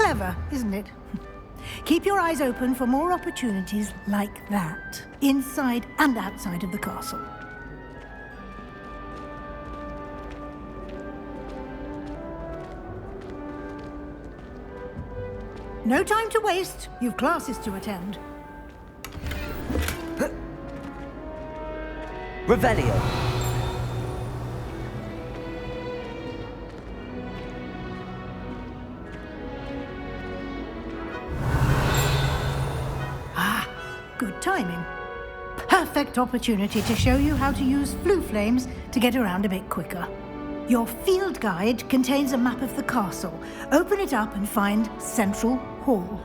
Clever, isn't it? Keep your eyes open for more opportunities like that, inside and outside of the castle. No time to waste. You've classes to attend. Revelio. Ah, good timing. Perfect opportunity to show you how to use flue flames to get around a bit quicker. Your field guide contains a map of the castle. Open it up and find Central Hall.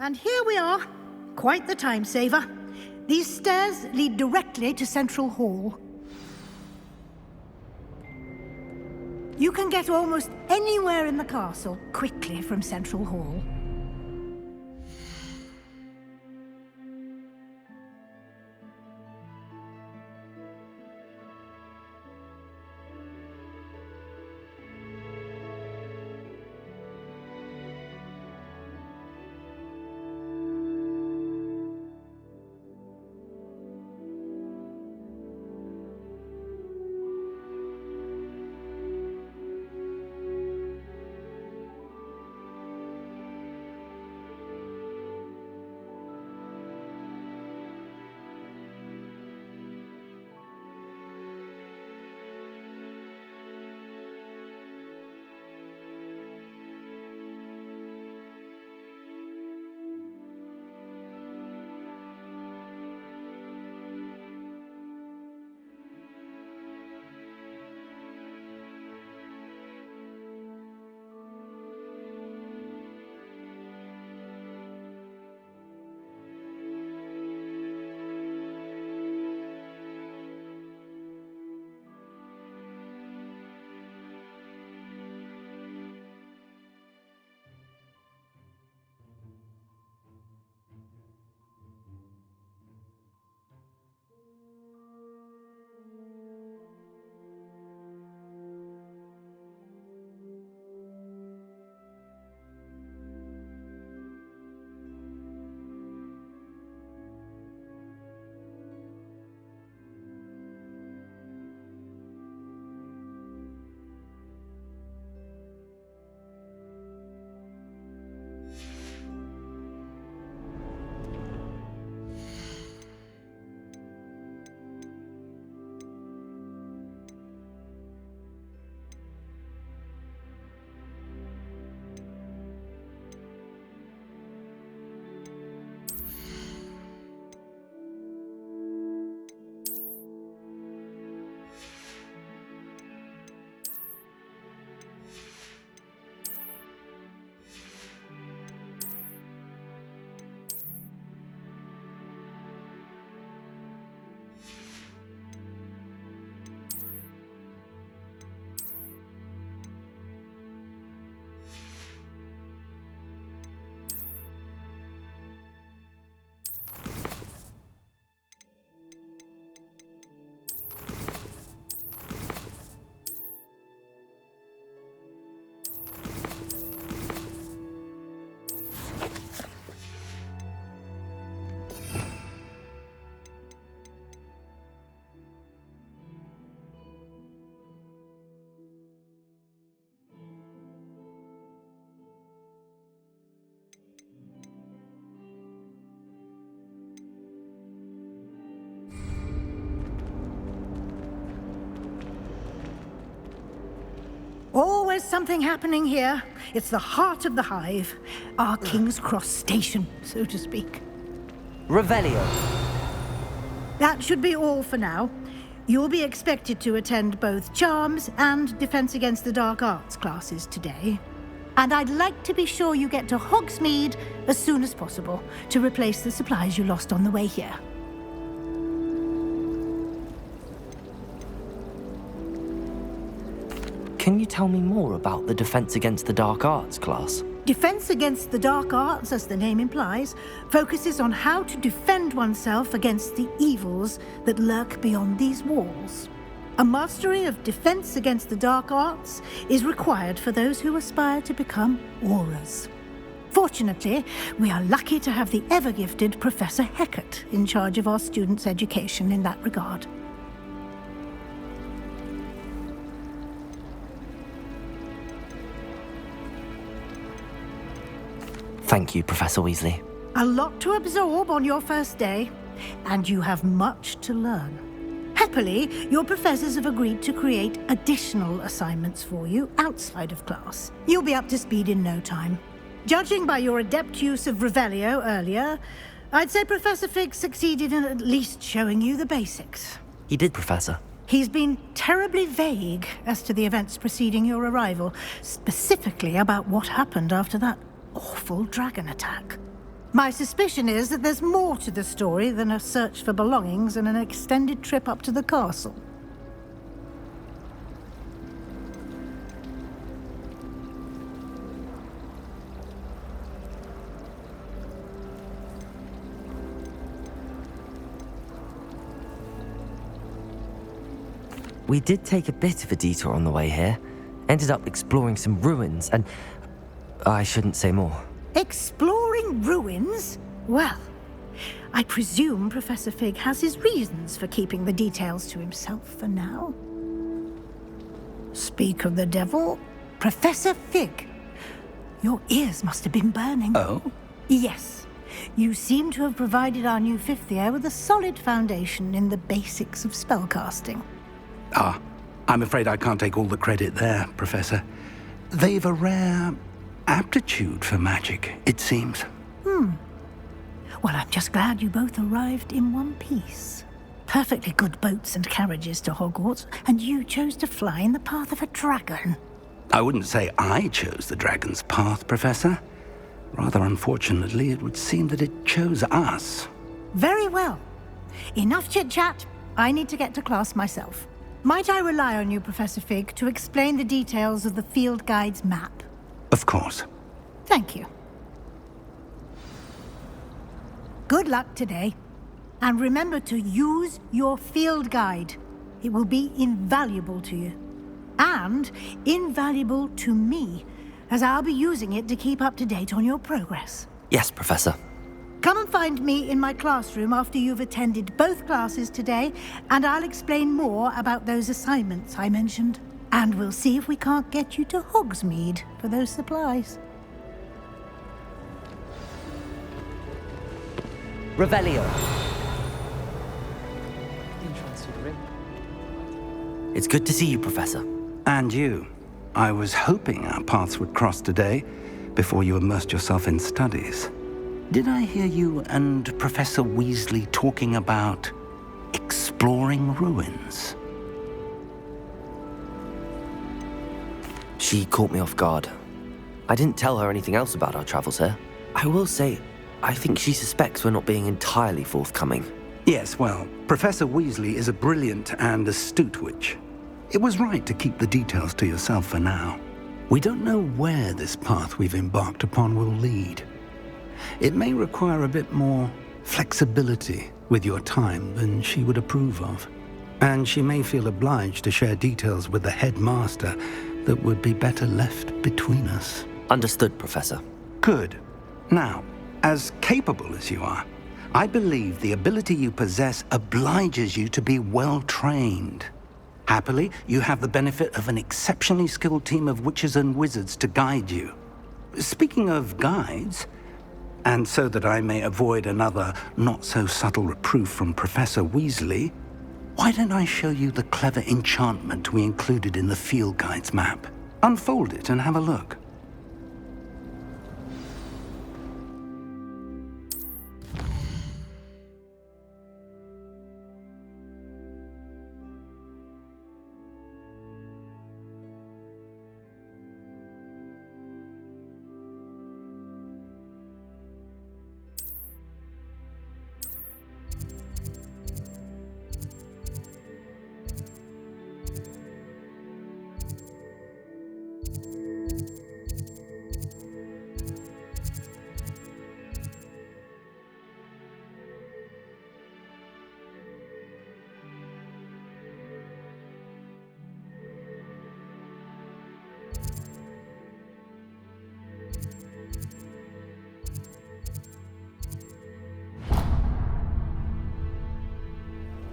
And here we are. Quite the time saver. These stairs lead directly to Central Hall. You can get almost anywhere in the castle quickly from Central Hall. always something happening here. It's the heart of the hive. Our King's Cross station, so to speak. Revelio. That should be all for now. You'll be expected to attend both Charms and Defense Against the Dark Arts classes today. And I'd like to be sure you get to Hogsmeade as soon as possible to replace the supplies you lost on the way here. Can you tell me more about the Defense Against the Dark Arts class? Defense Against the Dark Arts, as the name implies, focuses on how to defend oneself against the evils that lurk beyond these walls. A mastery of Defense Against the Dark Arts is required for those who aspire to become Aurors. Fortunately, we are lucky to have the ever-gifted Professor Hecat in charge of our students' education in that regard. Thank you, Professor Weasley. A lot to absorb on your first day, and you have much to learn. Happily, your professors have agreed to create additional assignments for you outside of class. You'll be up to speed in no time. Judging by your adept use of Revelio earlier, I'd say Professor Fig succeeded in at least showing you the basics. He did, Professor. He's been terribly vague as to the events preceding your arrival, specifically about what happened after that awful dragon attack. My suspicion is that there's more to the story than a search for belongings and an extended trip up to the castle. We did take a bit of a detour on the way here. Ended up exploring some ruins and... I shouldn't say more. Exploring ruins? Well, I presume Professor Fig has his reasons for keeping the details to himself for now. Speak of the devil, Professor Fig. Your ears must have been burning. Oh? Yes. You seem to have provided our new fifth year with a solid foundation in the basics of spellcasting. Ah, I'm afraid I can't take all the credit there, Professor. They've a rare aptitude for magic, it seems. Well, I'm just glad you both arrived in one piece. Perfectly good boats and carriages to Hogwarts, and you chose to fly in the path of a dragon. I wouldn't say I chose the dragon's path, Professor. Rather unfortunately, it would seem that it chose us. Very well. Enough chit-chat. I need to get to class myself. Might I rely on you, Professor Fig, to explain the details of the field guide's map? Of course. Thank you. Good luck today. And remember to use your field guide. It will be invaluable to you. And invaluable to me, as I'll be using it to keep up to date on your progress. Yes, Professor. Come and find me in my classroom after you've attended both classes today, and I'll explain more about those assignments I mentioned. And we'll see if we can't get you to Hogsmeade for those supplies. Revelio. It's good to see you, Professor. And you. I was hoping our paths would cross today, before you immersed yourself in studies. Did I hear you and Professor Weasley talking about exploring ruins? She caught me off guard. I didn't tell her anything else about our travels here. I will say, I think she suspects we're not being entirely forthcoming. Yes, well, Professor Weasley is a brilliant and astute witch. It was right to keep the details to yourself for now. We don't know where this path we've embarked upon will lead. It may require a bit more flexibility with your time than she would approve of. And she may feel obliged to share details with the headmaster that would be better left between us. Understood, Professor. Good. Now, as capable as you are, I believe the ability you possess obliges you to be well-trained. Happily, you have the benefit of an exceptionally skilled team of witches and wizards to guide you. Speaking of guides, and so that I may avoid another not-so-subtle reproof from Professor Weasley, why don't I show you the clever enchantment we included in the field guide's map? Unfold it and have a look.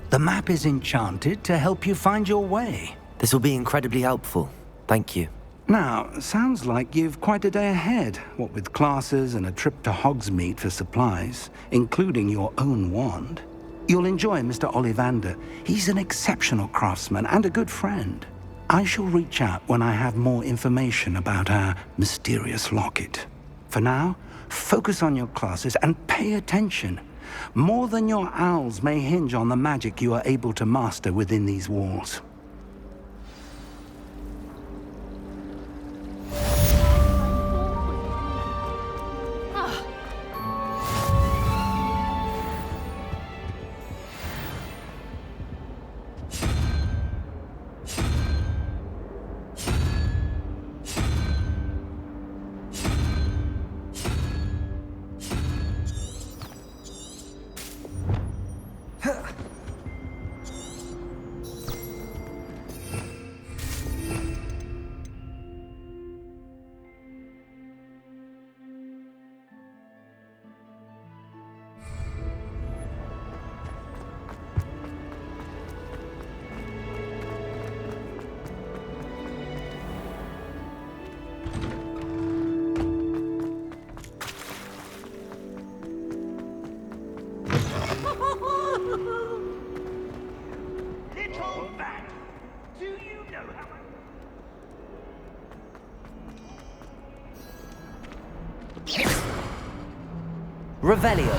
The map is enchanted to help you find your way. This will be incredibly helpful. Thank you. Now, sounds like you've quite a day ahead, what with classes and a trip to Hogsmeade for supplies, including your own wand. You'll enjoy Mr. Ollivander. He's an exceptional craftsman and a good friend. I shall reach out when I have more information about our mysterious locket. For now, focus on your classes and pay attention. More than your owls may hinge on the magic you are able to master within these walls. Revelio.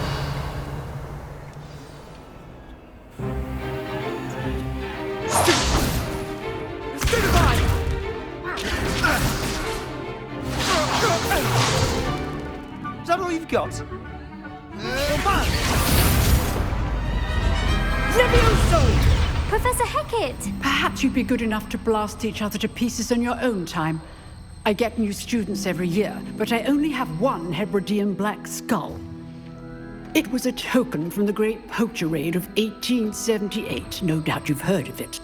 Is that all you've got? Levioso! Professor Hecat! Perhaps you'd be good enough to blast each other to pieces in your own time. I get new students every year, but I only have one Hebridean black skull. It was a token from the Great Poacher Raid of 1878. No doubt you've heard of it.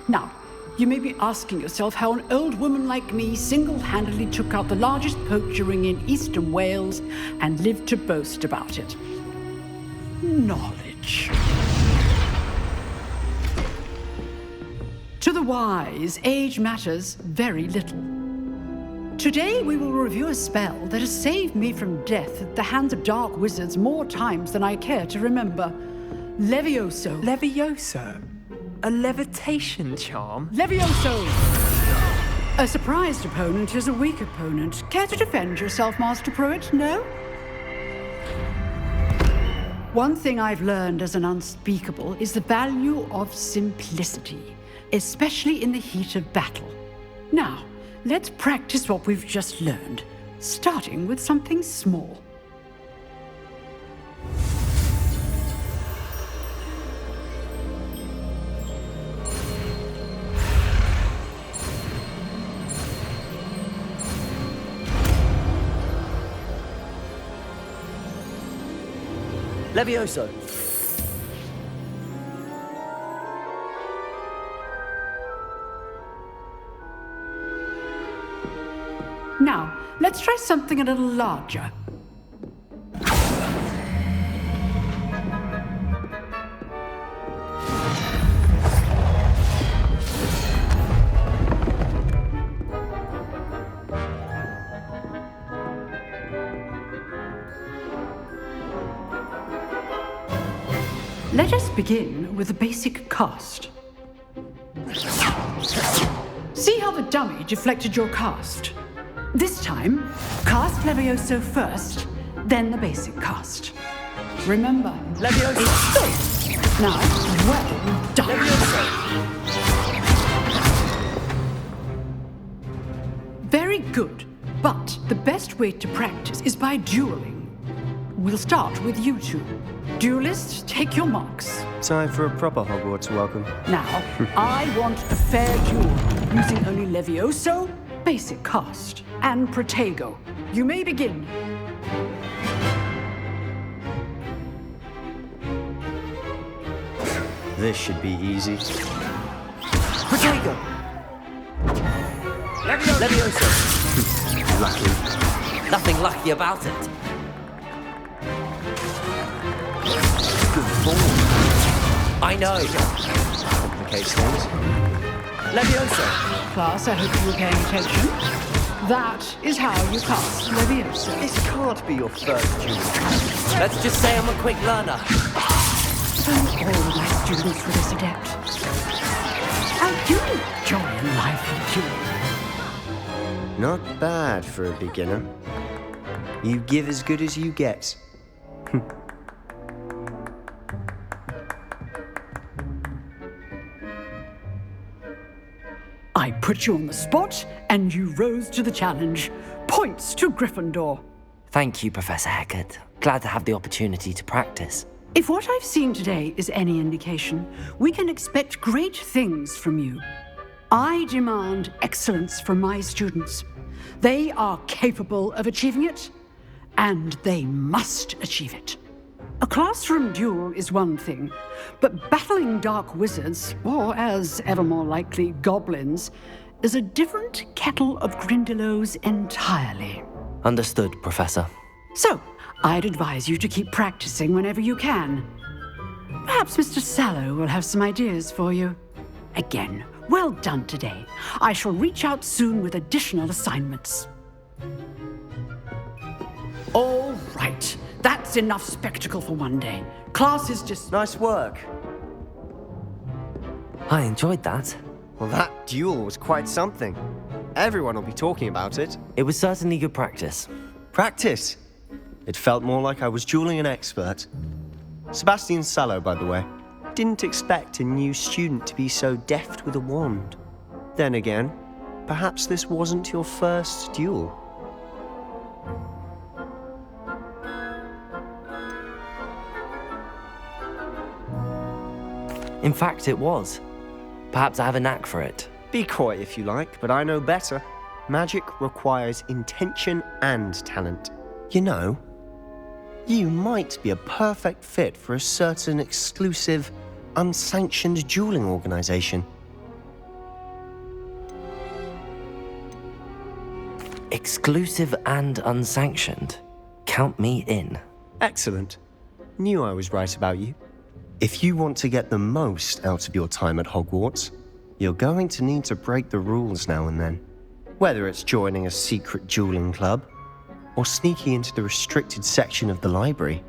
Now, you may be asking yourself how an old woman like me single-handedly took out the largest poacher ring in eastern Wales and lived to boast about it. Knowledge. To the wise, age matters very little. Today we will review a spell that has saved me from death at the hands of dark wizards more times than I care to remember. Levioso. Levioso? A levitation charm? Levioso! A surprised opponent is a weak opponent. Care to defend yourself, Master Pruitt? No? One thing I've learned as an unspeakable is the value of simplicity, especially in the heat of battle. Now, let's practice what we've just learned, starting with something small. Levioso. Now, let's try something a little larger. Let us begin with a basic cast. See how the dummy deflected your cast? This time, cast Levioso first, then the basic cast. Remember, Levioso! it's now, well done. Very good, but the best way to practice is by dueling. We'll start with you two. Duelists, take your marks. Time for a proper Hogwarts welcome. Now, I want a fair duel, using only Levioso, basic cast, and Protego. You may begin. This should be easy. Protego! Levioso! Lucky. Nothing lucky about it. Good form. I know. Complicates things. Levioso! Class, I hope you were paying attention. That is how you cast Levioso. This can't be your first duel. Let's just say I'm a quick learner. Thank all of my students for this adept. I do enjoy life dueling. Not bad for a beginner. You give as good as you get. I put you on the spot, and you rose to the challenge. Points to Gryffindor. Thank you, Professor Hecat. Glad to have the opportunity to practice. If what I've seen today is any indication, we can expect great things from you. I demand excellence from my students. They are capable of achieving it, and they must achieve it. A classroom duel is one thing, but battling dark wizards, or as ever more likely, goblins, is a different kettle of Grindylows entirely. Understood, Professor. So, I'd advise you to keep practicing whenever you can. Perhaps Mr. Sallow will have some ideas for you. Again, well done today. I shall reach out soon with additional assignments. All right. That's enough spectacle for one day. Class is just... Nice work. I enjoyed that. Well, that duel was quite something. Everyone will be talking about it. It was certainly good practice. Practice. It felt more like I was dueling an expert. Sebastian Sallow, by the way. Didn't expect a new student to be so deft with a wand. Then again, perhaps this wasn't your first duel. In fact, it was. Perhaps I have a knack for it. Be coy if you like, but I know better. Magic requires intention and talent. You know, you might be a perfect fit for a certain exclusive, unsanctioned dueling organization. Exclusive and unsanctioned. Count me in. Excellent. Knew I was right about you. If you want to get the most out of your time at Hogwarts, you're going to need to break the rules now and then. Whether it's joining a secret dueling club, or sneaking into the restricted section of the library,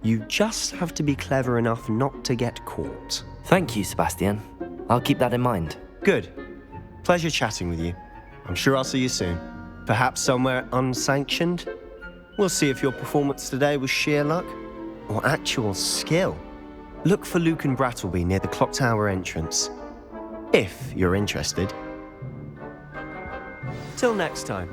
you just have to be clever enough not to get caught. Thank you, Sebastian. I'll keep that in mind. Good. Pleasure chatting with you. I'm sure I'll see you soon. Perhaps somewhere unsanctioned? We'll see if your performance today was sheer luck or actual skill. Look for Luke and Brattleby near the clock tower entrance, if you're interested. Till next time.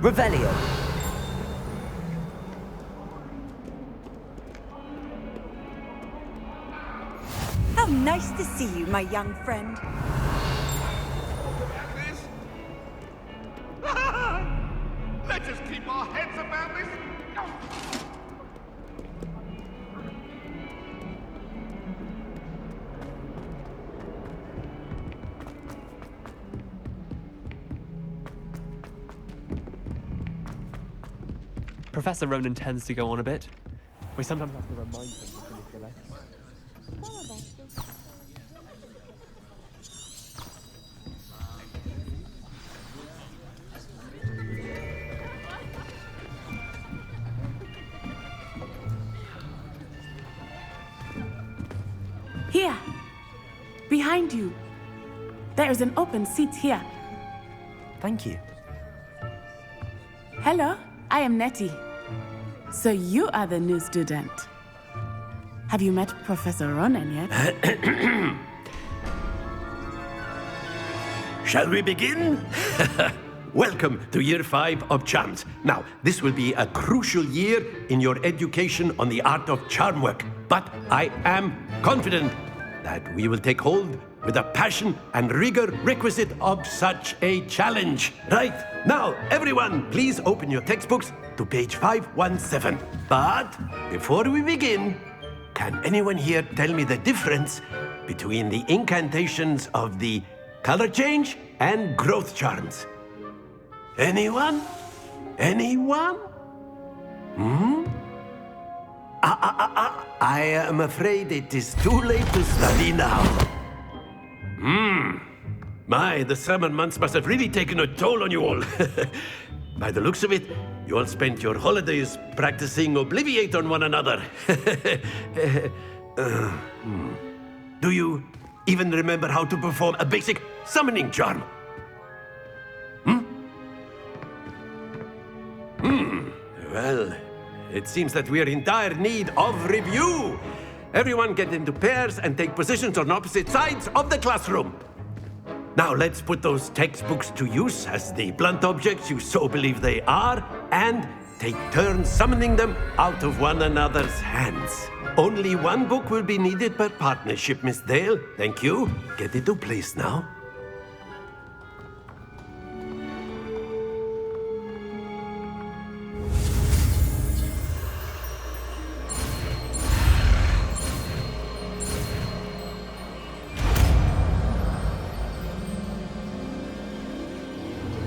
Revelio. How nice to see you, my young friend. Let's just keep our heads about this. Professor Ronan tends to go on a bit. We sometimes have to remind him to finish the lesson. Here, behind you. There is an open seat here. Thank you. Hello, I am Nettie. So you are the new student. Have you met Professor Ronan yet? Shall we begin? Welcome to Year 5 of Charms. Now, this will be a crucial year in your education on the art of charm work. But I am confident that we will take hold with the passion and rigor requisite of such a challenge. Right, now, everyone, please open your textbooks to page 517. But before we begin, can anyone here tell me the difference between the incantations of the color change and growth charms? Anyone? Anyone? I am afraid it is too late to study now. My, the summer months must have really taken a toll on you all. By the looks of it, you all spent your holidays practicing Obliviate on one another. Do you even remember how to perform a basic summoning charm? Well, it seems that we are in dire need of review. Everyone get into pairs and take positions on opposite sides of the classroom. Now let's put those textbooks to use as the blunt objects you so believe they are, and take turns summoning them out of one another's hands. Only one book will be needed per partnership, Miss Dale. Thank you. Get into place now.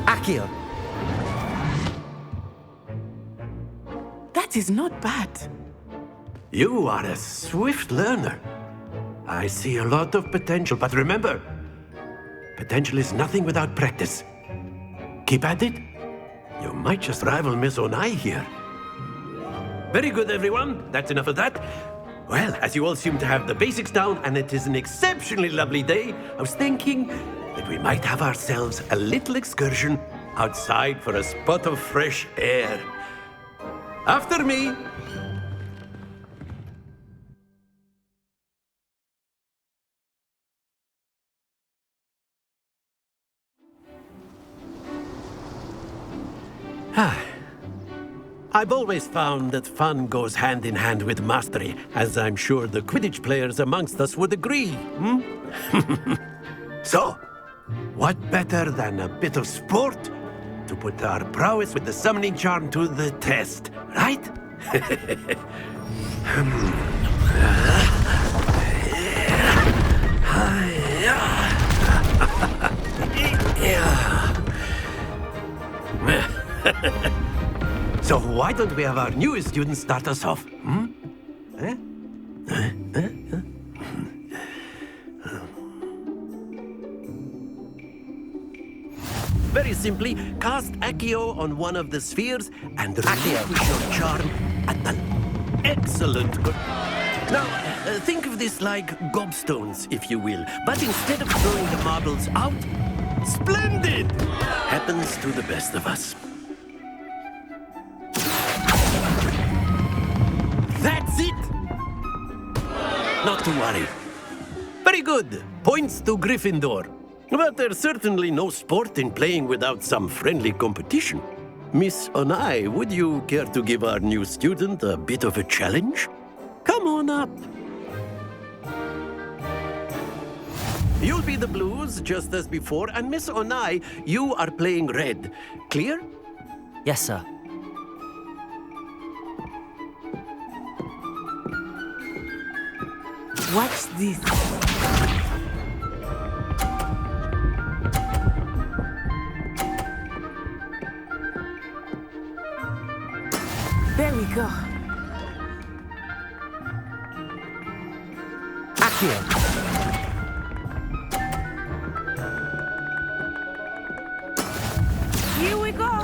Accio. That is not bad. You are a swift learner. I see a lot of potential, but remember, potential is nothing without practice. Keep at it. You might just rival Miss Onai here. Very good, everyone. That's enough of that. Well, as you all seem to have the basics down, and it is an exceptionally lovely day, I was thinking that we might have ourselves a little excursion outside for a spot of fresh air. After me. I've always found that fun goes hand in hand with mastery, as I'm sure the Quidditch players amongst us would agree. So, what better than a bit of sport to put our prowess with the summoning charm to the test, right? So why don't we have our newest student start us off? Very simply, cast Accio on one of the spheres and relinquish your charm at the... Excellent. Good. Now, think of this like gobstones, if you will. But instead of throwing the marbles out, splendid! Happens to the best of us. That's it! Not to worry. Very good. Points to Gryffindor. But there's certainly no sport in playing without some friendly competition. Miss Onai, would you care to give our new student a bit of a challenge? Come on up. You'll be the blues, just as before, and Miss Onai, you are playing red. Clear? Yes, sir. Watch this. There we go. Accio. Here we go.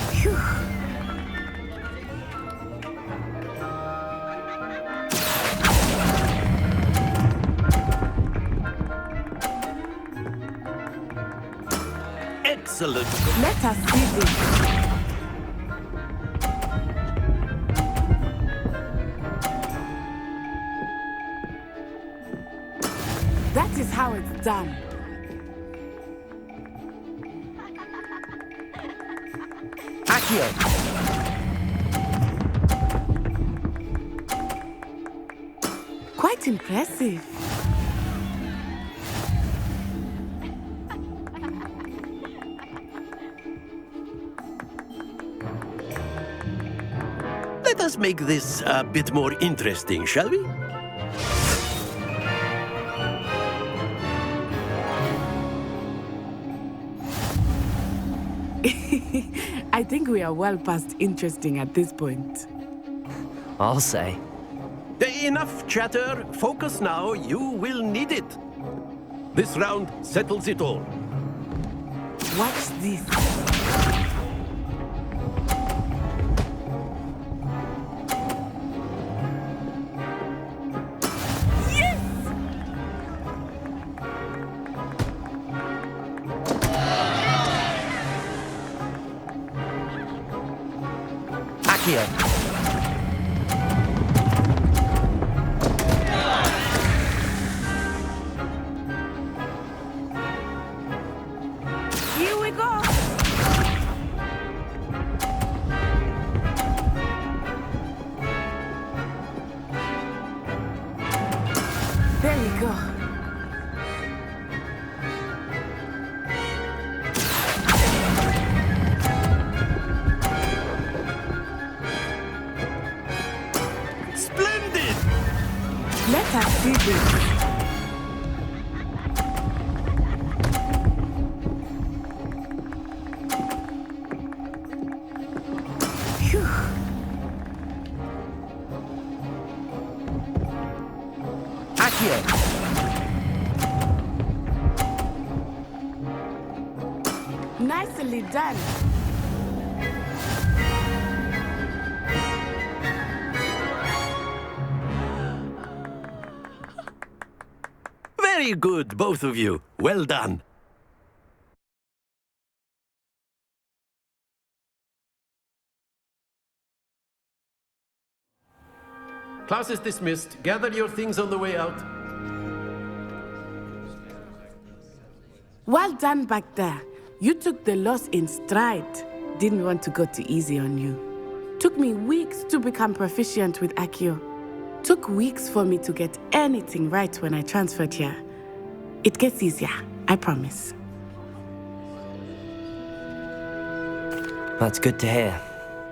Phew. Excellent. Let us see this. That is how it's done. Accio. Quite impressive. Let us make this a bit more interesting, shall we? I think we are well past interesting at this point. I'll say. Enough chatter. Focus now. You will need it. This round settles it all. Watch this. Accio. Here we go. There we go. Splendid! Let us see this. Phew. Accio. Nicely done. Very good, both of you. Well done. Class is dismissed. Gather your things on the way out. Well done back there. You took the loss in stride. Didn't want to go too easy on you. Took me weeks to become proficient with Accio. Took weeks for me to get anything right when I transferred here. It gets easier, I promise. That's good to hear.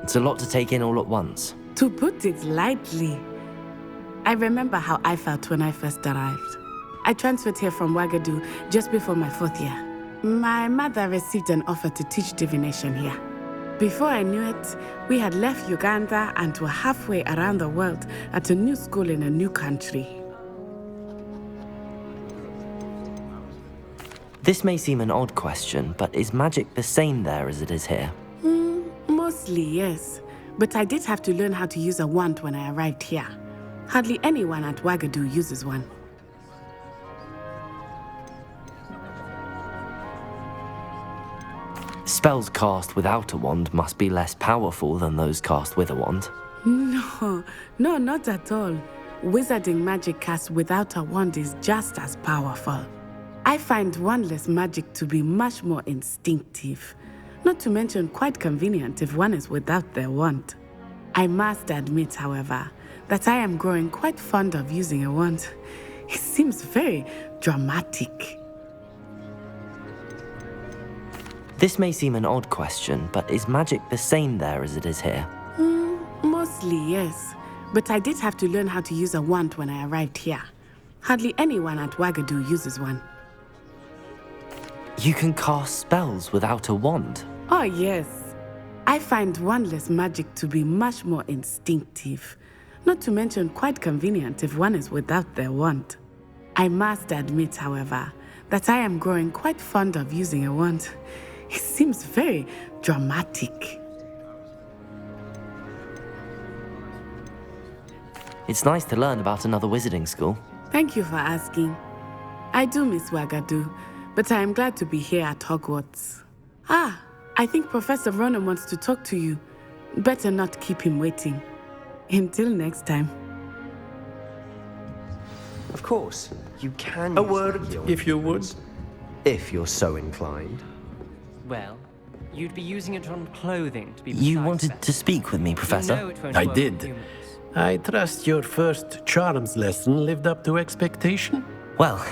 It's a lot to take in all at once. To put it lightly, I remember how I felt when I first arrived. I transferred here from Ouagadougou just before my 4th year. My mother received an offer to teach divination here. Before I knew it, we had left Uganda and were halfway around the world at a new school in a new country. This may seem an odd question, but is magic the same there as it is here? Mostly, yes. But I did have to learn how to use a wand when I arrived here. Hardly anyone at Ouagadougou uses one. Spells cast without a wand must be less powerful than those cast with a wand. No, not at all. Wizarding magic cast without a wand is just as powerful. I find wandless magic to be much more instinctive, not to mention quite convenient if one is without their wand. I must admit, however, that I am growing quite fond of using a wand. It seems very dramatic. This may seem an odd question, but is magic the same there as it is here? Mostly, yes. But I did have to learn how to use a wand when I arrived here. Hardly anyone at Wagadu uses one. You can cast spells without a wand? Oh, yes. I find wandless magic to be much more instinctive, not to mention quite convenient if one is without their wand. I must admit, however, that I am growing quite fond of using a wand. It seems very dramatic. It's nice to learn about another wizarding school. Thank you for asking. I do miss Wagadu, but I am glad to be here at Hogwarts. I think Professor Ronan wants to talk to you. Better not keep him waiting. Until next time. Of course, you can A use word, the if you would. if you're so inclined. Well, you'd be using it on clothing to be You precise wanted there. to speak with me, Professor? You know it won't I work did. with humans. I trust your first charms lesson lived up to expectation? Well,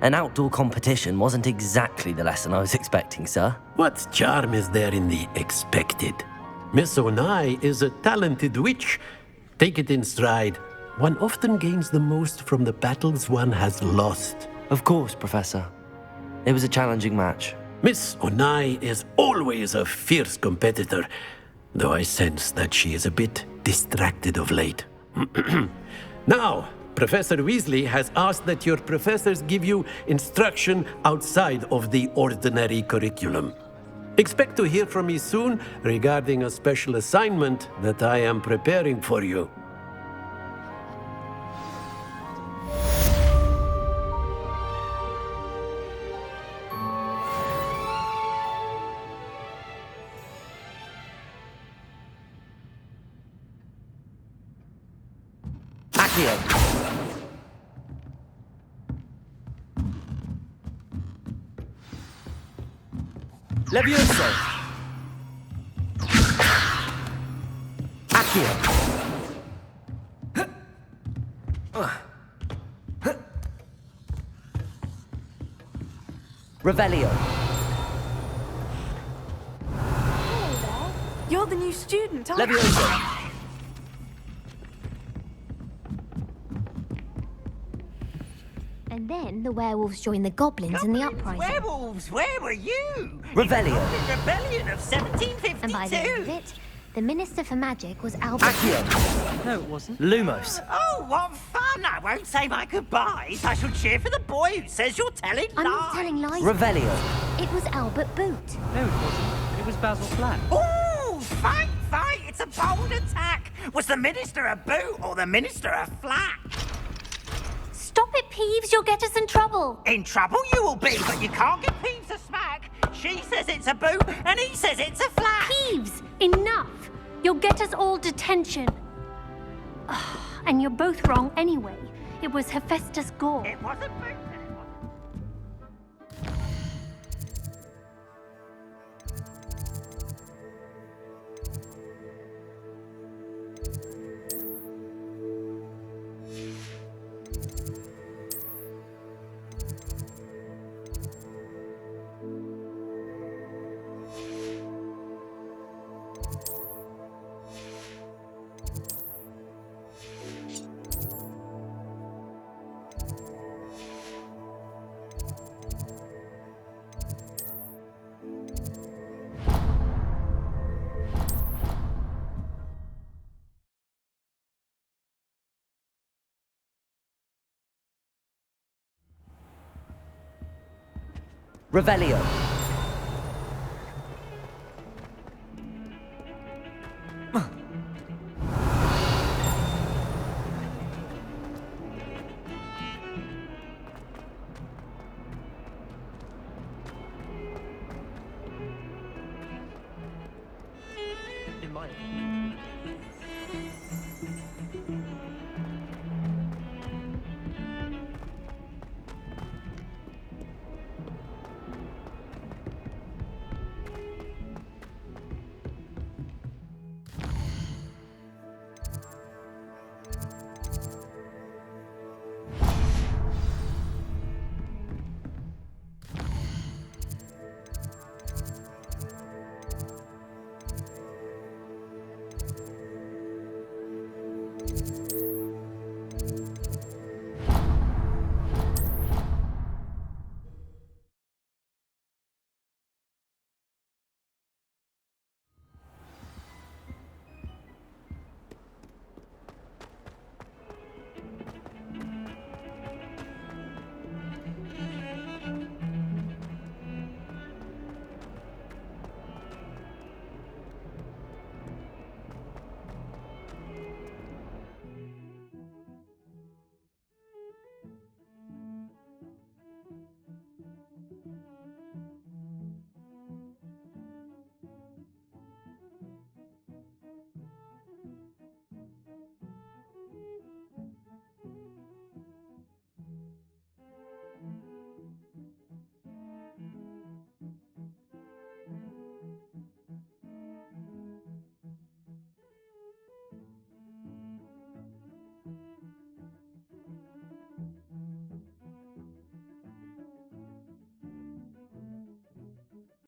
an outdoor competition wasn't exactly the lesson I was expecting, sir. What charm is there in the expected? Miss Onai is a talented witch. Take it in stride. One often gains the most from the battles one has lost. Of course, Professor. It was a challenging match. Miss Onai is always a fierce competitor, though I sense that she is a bit distracted of late. Now, Professor Weasley has asked that your professors give you instruction outside of the ordinary curriculum. Expect to hear from me soon regarding a special assignment that I am preparing for you. Accio! Levioso! Accio! Revelio! You're the new student, aren't you? Levioso! And then the werewolves joined the goblins in the uprising. Werewolves, where were you? Revelio! The rebellion of 1752. And by the end of it, the Minister for Magic was Albert. Accio! No, it wasn't. Lumos! Oh, what fun! I won't say my goodbyes. I shall cheer for the boy who says you're telling I'm lies. not telling lies. Revelio! It was Albert Boot. No, it wasn't. It was Basil Flat. Ooh, fight! It's a bold attack. Was the Minister a boot or the Minister a flat? Stop it, Peeves. You'll get us in trouble. In trouble you will be, but you can't give Peeves a smack. She says it's a boot, and he says it's a flat. Peeves, enough. You'll get us all detention. And you're both wrong anyway. It was Hephaestus Gore. It was a boot. Revelio! mine.